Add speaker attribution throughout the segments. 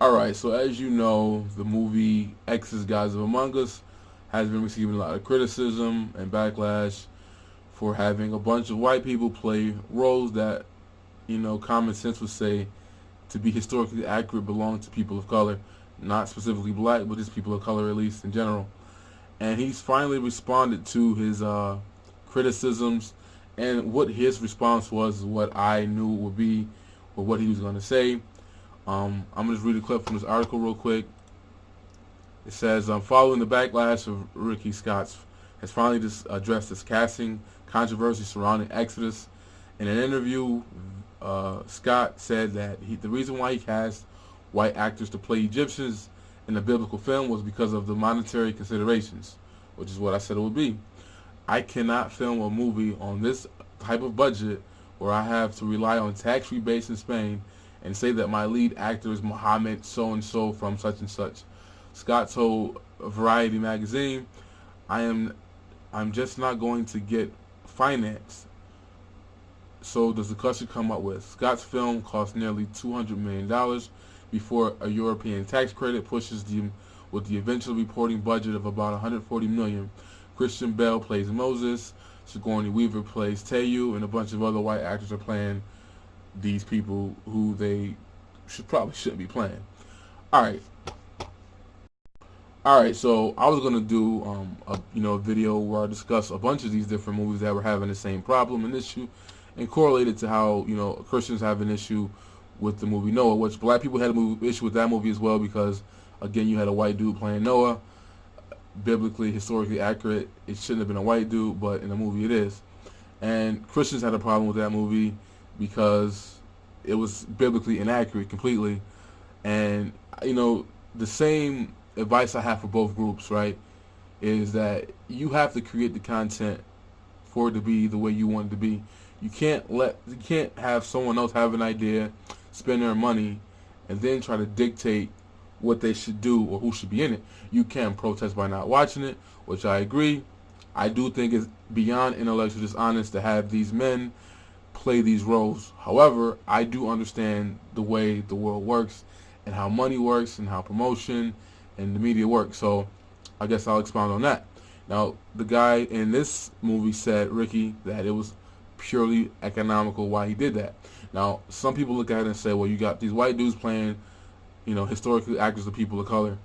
Speaker 1: Alright, so as you know, the movie X's Gods of Among Us has been receiving a lot of criticism and backlash for having a bunch of white people play roles that, common sense would say to be historically accurate belong to people of color. Not specifically black, but just people of color at least in general. And he's finally responded to his criticisms, and what his response was is what I knew would be, or what he was going to say. I'm going to just read a clip from this article real quick. It says, following the backlash of Ricky Scott has finally addressed this casting controversy surrounding Exodus. In an interview, Scott said that the reason why he cast white actors to play Egyptians in the biblical film was because of the monetary considerations, which is what I said it would be. I cannot film a movie on this type of budget where I have to rely on tax rebates in Spain and say that my lead actor is Mohammed so-and-so from such and such. Scott told Variety magazine, I'm just not going to get financed. So does the question come up with? Scott's film cost nearly $200 million before a European tax credit pushes them with the eventual reporting budget of about $140 million. Christian Bale plays Moses, Sigourney Weaver plays Teo, and a bunch of other white actors are playing these people who they probably shouldn't be playing. All right. So I was gonna do a video where I discuss a bunch of these different movies that were having the same problem and issue, and correlate it to how Christians have an issue with the movie Noah, which black people had an issue with that movie as well because again you had a white dude playing Noah. Biblically, historically accurate, it shouldn't have been a white dude, but in the movie it is. And Christians had a problem with that movie because it was biblically inaccurate completely. And the same advice I have for both groups, right, is that you have to create the content for it to be the way you want it to be. You can't have someone else have an idea, spend their money, and then try to dictate what they should do or who should be in it. You can protest by not watching it, which I agree. I do think it's beyond intellectually dishonest to have these men play these roles. However, I do understand the way the world works and how money works and how promotion and the media works. So I guess I'll expound on that. Now, the guy in this movie said, Ricky, that it was purely economical why he did that. Now, some people look at it and say, well, you got these white dudes playing historically actors of people of color.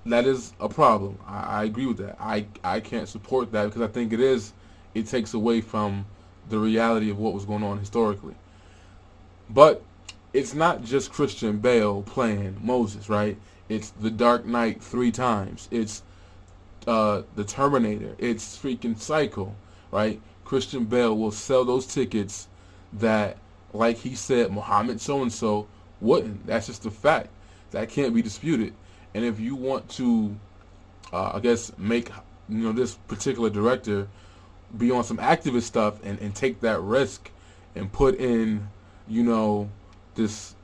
Speaker 1: That is a problem. I agree with that. I can't support that because I think it takes away from the reality of what was going on historically. But it's not just Christian Bale playing Moses, right? It's The Dark Knight 3 times. It's The Terminator. It's freaking Psycho, right? Christian Bale will sell those tickets that, like he said, Muhammad so-and-so wouldn't. That's just a fact. That can't be disputed. And if you want to, I guess, make this particular director be on some activist stuff and take that risk and put in, this,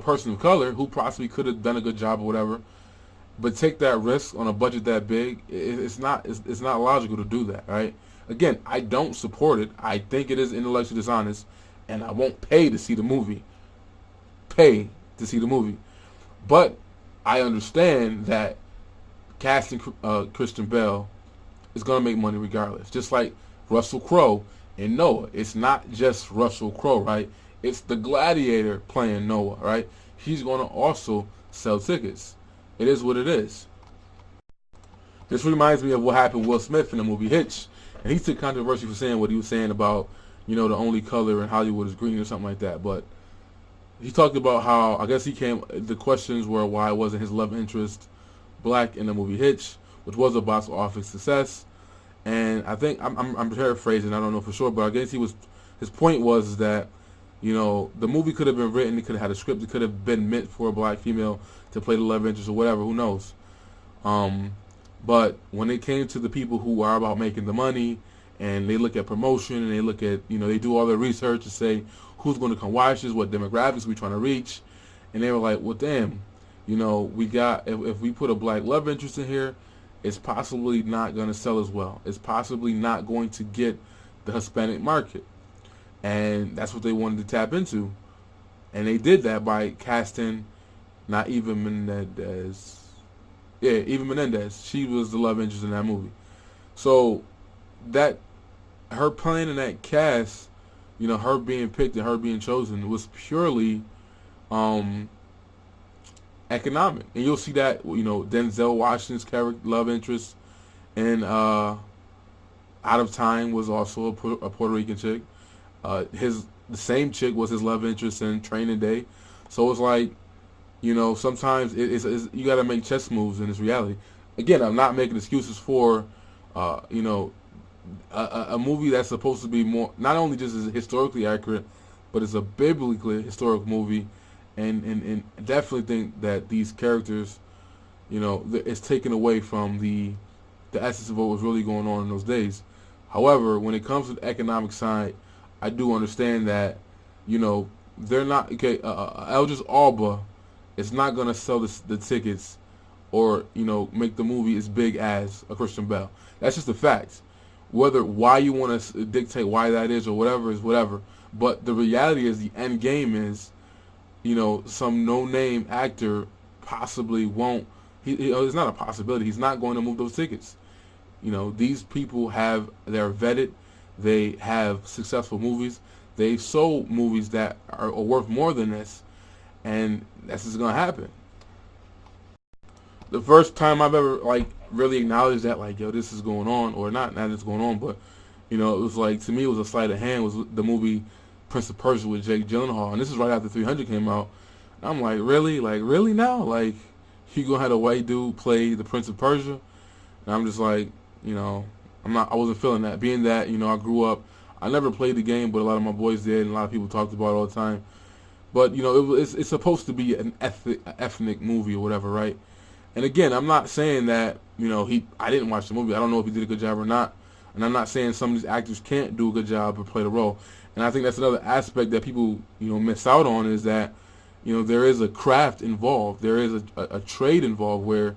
Speaker 1: person of color who possibly could have done a good job or whatever, but take that risk on a budget that big, it's not logical to do that, right? Again, I don't support it. I think it is intellectually dishonest, and I won't pay to see the movie. But I understand that casting Christian Bale is going to make money regardless. Just like Russell Crowe in Noah. It's not just Russell Crowe, right? It's the gladiator playing Noah, right? He's going to also sell tickets. It is what it is. This reminds me of what happened with Will Smith in the movie Hitch. And he took controversy for saying what he was saying about, the only color in Hollywood is green or something like that. But he talked about how, I guess the questions were why wasn't his love interest black in the movie Hitch, which was a box office success. And I think, I'm paraphrasing, I don't know for sure, but I guess his point was that, the movie could have been written, it could have had a script, it could have been meant for a black female to play the love interest or whatever, who knows. But when it came to the people who are about making the money, and they look at promotion, and they look at, they do all their research to say who's going to come watch this, what demographics we're trying to reach, and they were like, well, damn, we got, if we put a black love interest in here, it's possibly not going to sell as well. It's possibly not going to get the Hispanic market. And that's what they wanted to tap into. And they did that by casting not Eva Menendez. Yeah, Eva Menendez. She was the love interest in that movie. So that her playing in that cast, her being picked and her being chosen was purely um, economic, and you'll see that Denzel Washington's character love interest in Out of Time was also a Puerto Rican chick. The same chick was his love interest in Training Day. So it's like, sometimes you got to make chess moves in this reality. Again, I'm not making excuses for, uh, you know, a movie that's supposed to be more, not only just as historically accurate, but it's a biblically historic movie, and definitely think that these characters, it's taken away from the essence of what was really going on in those days. However, when it comes to the economic side, I do understand that, they're not okay. Eldris Alba is not going to sell the tickets or make the movie as big as a Christian Bale. That's just a fact. Why you want to dictate why that is or whatever is whatever. But the reality is the end game is, some no-name actor possibly won't. It's not a possibility. He's not going to move those tickets. These people they're vetted. They have successful movies. They've sold movies that are worth more than this, and that's just gonna happen. The first time I've ever really acknowledged that yo, this is going on, or not it's going on, but it was to me it was a sleight of hand, was the movie Prince of Persia with Jake Gyllenhaal, and this is right after 300 came out. And I'm like, really now, you gonna have a white dude play the Prince of Persia? And I'm just like, I wasn't feeling that. Being that I grew up, I never played the game, but a lot of my boys did, and a lot of people talked about it all the time. But it's supposed to be an ethnic movie or whatever, right? And again, I'm not saying that I didn't watch the movie. I don't know if he did a good job or not. And I'm not saying some of these actors can't do a good job or play the role. And I think that's another aspect that people miss out on, is that there is a craft involved. There is a trade involved where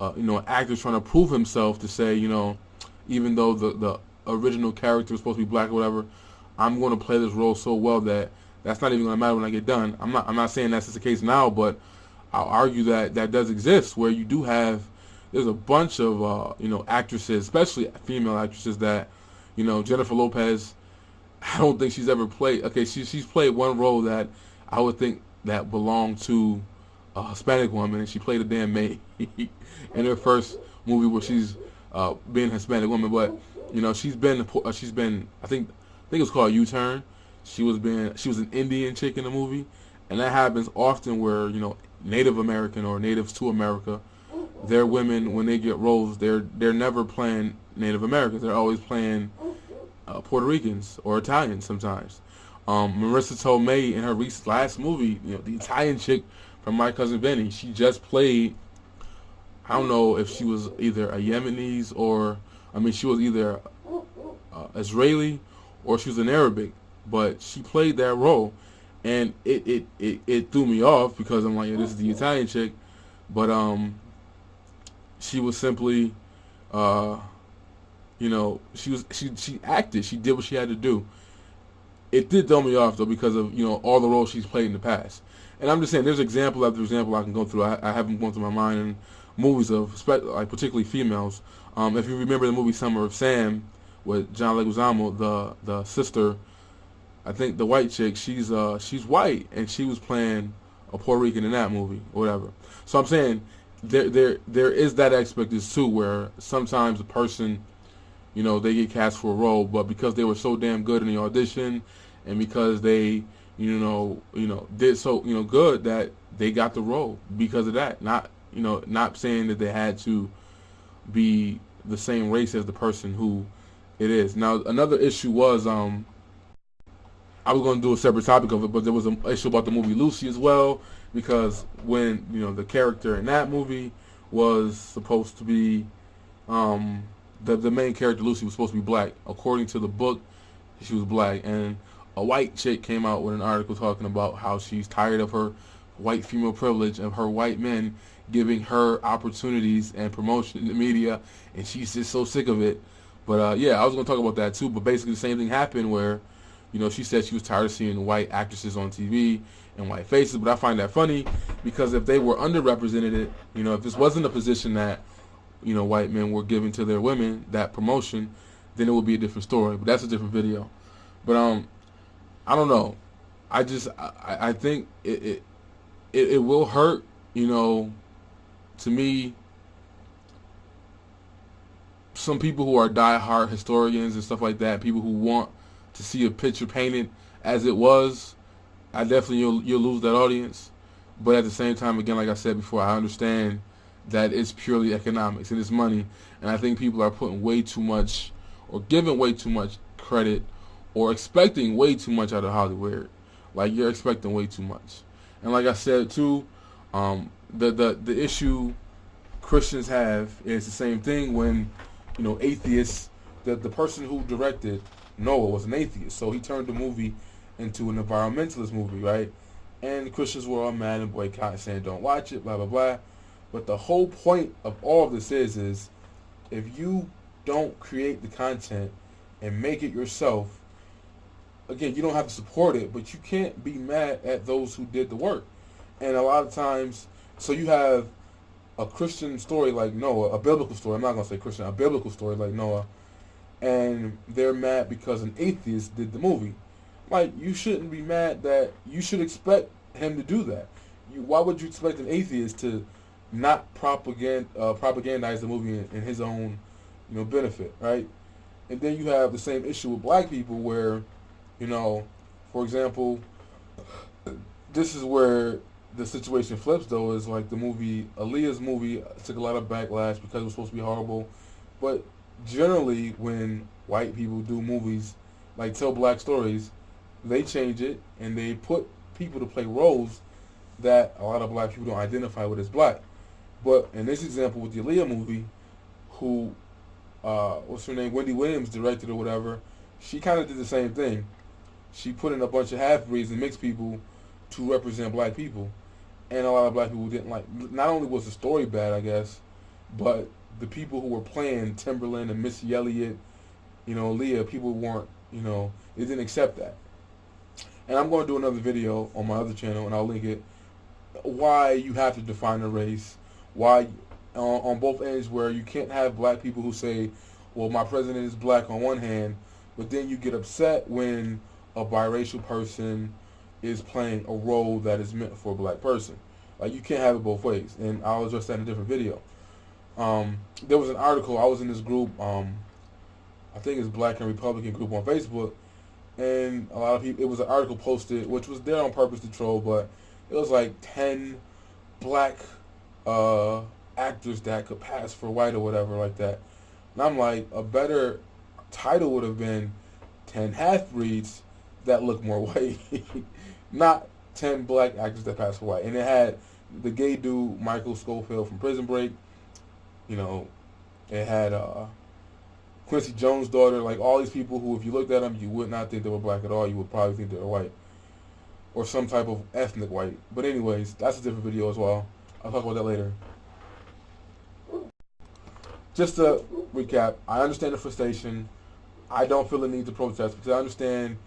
Speaker 1: an actor's trying to prove himself to say even though the original character is supposed to be black or whatever, I'm going to play this role so well that that's not even going to matter when I get done. I'm not saying that's the case now, but I'll argue that that does exist, where you do have, there's a bunch of actresses, especially female actresses, that Jennifer Lopez, I don't think she's ever played. Okay, she's played one role that I would think that belonged to a Hispanic woman, and she played a damn maid in her first movie where she's being a Hispanic woman. But she's been I think it was called U-Turn. She was an Indian chick in the movie, and that happens often where Native American or natives to America, their women, when they get roles, they're never playing Native Americans. They're always playing Puerto Ricans or Italians sometimes. Marissa Tomei in her last movie, the Italian chick from My Cousin Vinny, she just played, I don't know if she was either a Yemenis or, she was either Israeli or she was an Arabic, but she played that role, and it threw me off because I'm like, yeah, this is the Italian chick, but she was simply, she acted, she did what she had to do. It did throw me off though because of all the roles she's played in the past, and I'm just saying there's example after example I can go through. I haven't gone through my mind in movies of particularly females. If you remember the movie Summer of Sam with John Leguizamo, the sister, I think the white chick, she's white and she was playing a Puerto Rican in that movie or whatever. So I'm saying there is that aspect too, where sometimes a person, they get cast for a role, but because they were so damn good in the audition, and because they, did so, good, that they got the role because of that. Not saying that they had to be the same race as the person who it is. Now, another issue was, I was going to do a separate topic of it, but there was an issue about the movie Lucy as well, because when, the character in that movie was supposed to be, the main character, Lucy, was supposed to be black. According to the book, she was black. And a white chick came out with an article talking about how she's tired of her white female privilege, of her white men giving her opportunities and promotion in the media, and she's just so sick of it. But yeah, I was going to talk about that too, but basically the same thing happened where, You know, she said she was tired of seeing white actresses on TV and white faces, but I find that funny because if they were underrepresented, you know, if this wasn't a position that, you know, white men were giving to their women, that promotion, then it would be a different story. But that's a different video. But I don't know. I think it will hurt. You know, to me, some people who are diehard historians and stuff like that, people who want to see a picture painted as it was, I definitely you'll lose that audience. But at the same time, again, like I said before, I understand that it's purely economics and it's money, and I think people are putting way too much or giving way too much credit or expecting way too much out of Hollywood. Like you're expecting way too much, and like I said too, the issue Christians have is the same thing when, you know, atheists. The person who directed Noah was an atheist, so he turned the movie into an environmentalist movie, right? And Christians were all mad and boycott, saying don't watch it, blah blah blah. But the whole point of all of this is if you don't create the content and make it yourself, again, you don't have to support it, but you can't be mad at those who did the work. And a lot of times, so you have a Christian story like Noah, a biblical story, I'm not going to say Christian, a biblical story like Noah, and they're mad because an atheist did the movie. Like, you shouldn't be mad that, you should expect him to do that. Why would you expect an atheist to not propagandize the movie in his own, you know, benefit, right? And then you have the same issue with black people where, you know, for example, this is where the situation flips though, is like the movie, Aaliyah's movie took a lot of backlash because it was supposed to be horrible. But generally when white people do movies, like tell black stories, they change it and they put people to play roles that a lot of black people don't identify with as black. But in this example with the Aaliyah movie, who, what's her name, Wendy Williams directed or whatever, she kind of did the same thing. She put in a bunch of half-breeds and mixed people to represent black people. And a lot of black people didn't like, not only was the story bad, I guess, but the people who were playing Timberland and Missy Elliott, you know, Aaliyah, people weren't, you know, they didn't accept that. And I'm going to do another video on my other channel, and I'll link it, why you have to define a race, why on both ends, where you can't have black people who say, well, my president is black on one hand, but then you get upset when a biracial person is playing a role that is meant for a black person. Like, you can't have it both ways, and I'll address that in a different video. There was an article, I was in this group, I think it's Black and Republican group on Facebook, and a lot of people, it was an article posted, which was there on purpose to troll, but it was like 10 black actors that could pass for white or whatever like that. And I'm like, a better title would have been 10 half-breeds that look more white. Not 10 black actors that pass for white. And it had the gay dude, Michael Scofield from Prison Break. You know, it had Quincy Jones' daughter, like all these people who, if you looked at them, you would not think they were black at all. You would probably think they were white. Or some type of ethnic white. But anyways, that's a different video as well. I'll talk about that later. Just to recap, I understand the frustration. I don't feel the need to protest because I understand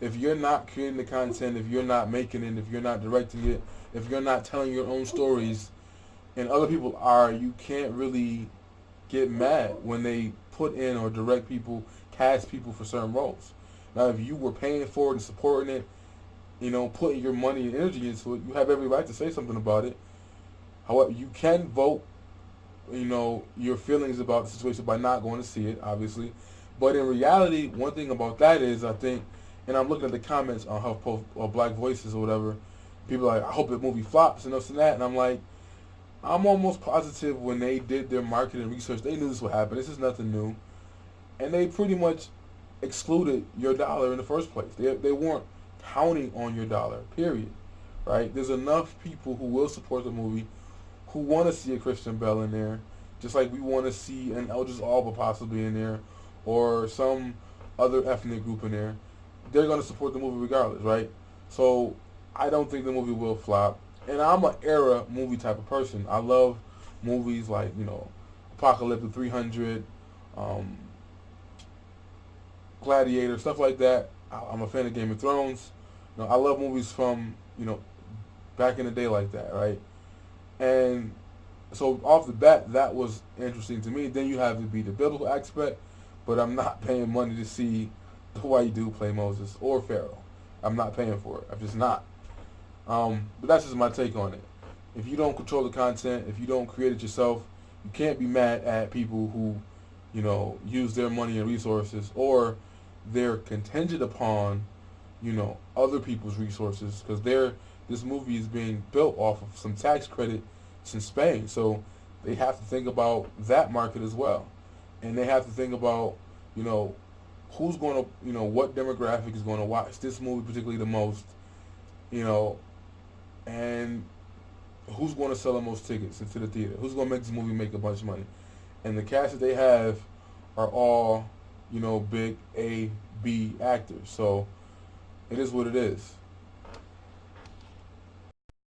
Speaker 1: if you're not creating the content, if you're not making it, if you're not directing it, if you're not telling your own stories, and other people are, you can't really get mad when they put in or direct people, cast people for certain roles. Now, if you were paying for it and supporting it, you know, putting your money and energy into it, you have every right to say something about it. However, you can vote, you know, your feelings about the situation by not going to see it, obviously. But in reality, one thing about that is, I think, and I'm looking at the comments on HuffPost or Black Voices or whatever, people are like, I hope the movie flops and this and that. And I'm like, I'm almost positive when they did their marketing research, they knew this would happen. This is nothing new. And they pretty much excluded your dollar in the first place. They weren't counting on your dollar, period. Right? There's enough people who will support the movie, who want to see a Christian Bale in there, just like we want to see an Eldris Alba possibly in there, or some other ethnic group in there. They're going to support the movie regardless, right? So I don't think the movie will flop. And I'm an era movie type of person. I love movies like, you know, Apocalypse 300, Gladiator, stuff like that. I'm a fan of Game of Thrones. You know, I love movies from, back in the day like that, right? And so off the bat, that was interesting to me. Then you have to be the biblical aspect, but I'm not paying money to see the white dude play Moses or Pharaoh. I'm not paying for it. I'm just not. But that's just my take on it. If you don't control the content, if you don't create it yourself, you can't be mad at people who, use their money and resources, or they're contingent upon, other people's resources, because this movie is being built off of some tax credits in Spain. So they have to think about that market as well, and they have to think about, you know, who's going to, what demographic is going to watch this movie particularly the most, you know, and who's going to sell the most tickets into the theater, who's going to make this movie make a bunch of money. And the cast that they have are all, big A, B actors. So it is what it is.